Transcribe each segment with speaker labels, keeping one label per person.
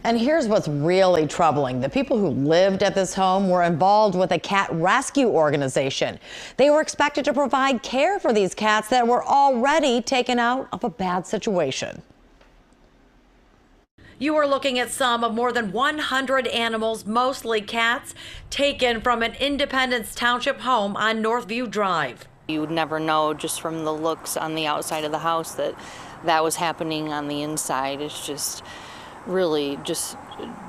Speaker 1: And here's what's really troubling. The people who lived at this home were involved with a cat rescue organization. They were expected to provide care for these cats that were already taken out of a bad situation. You are looking at some of more than 100 animals, mostly cats, taken from an Independence Township home on Northview Drive.
Speaker 2: You would never know just from the looks on the outside of the house that that was happening on the inside. It's just really just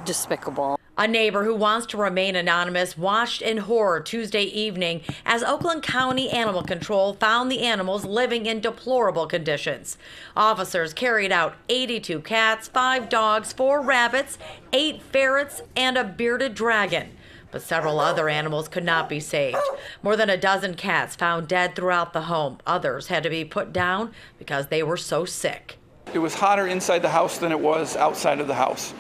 Speaker 2: despicable.
Speaker 1: A neighbor who wants to remain anonymous watched in horror Tuesday evening as Oakland County Animal Control found the animals living in deplorable conditions. Officers carried out 82 cats, 5 dogs, 4 rabbits, 8 ferrets, and a bearded dragon. But several other animals could not be saved. More than a dozen cats found dead throughout the home. Others had to be put down because they were so sick.
Speaker 3: It was hotter inside the house than it was outside of the house.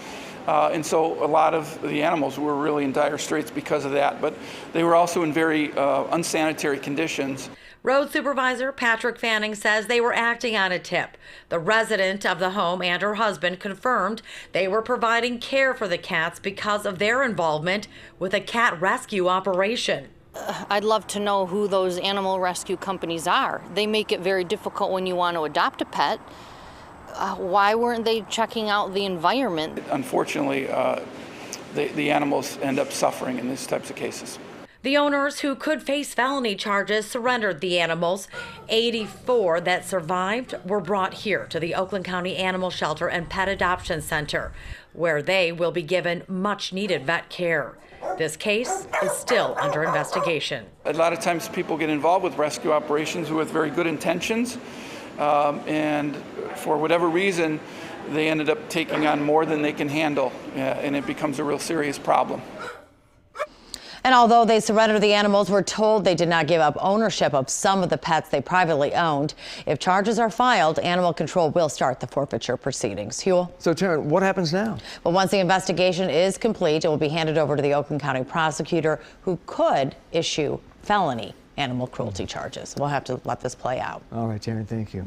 Speaker 3: And so a lot of the animals were really in dire straits because of that, but they were also in very unsanitary conditions.
Speaker 1: Road Supervisor Patrick Fanning says they were acting on a tip. The resident of the home and her husband confirmed they were providing care for the cats because of their involvement with a cat rescue operation.
Speaker 2: I'd love to know who those animal rescue companies are. They make it very difficult when you want to adopt a pet. Why weren't they checking out the environment?
Speaker 3: Unfortunately, the animals end up suffering in these types of cases.
Speaker 1: The owners who could face felony charges surrendered the animals. 84 that survived were brought here to the Oakland County Animal Shelter and Pet Adoption Center, where they will be given much needed vet care. This case is still under investigation.
Speaker 3: A lot of times people get involved with rescue operations with very good intentions, and for whatever reason, they ended up taking on more than they can handle, and it becomes a real serious problem.
Speaker 1: And although they surrendered the animals, we're told they did not give up ownership of some of the pets they privately owned. If charges are filed, Animal Control will start the forfeiture proceedings. Huel?
Speaker 4: So, Taryn, what happens now?
Speaker 1: Well, once the investigation is complete, it will be handed over to the Oakland County prosecutor, who could issue felony animal cruelty charges. We'll have to let this play out.
Speaker 4: All right, Taryn, thank you.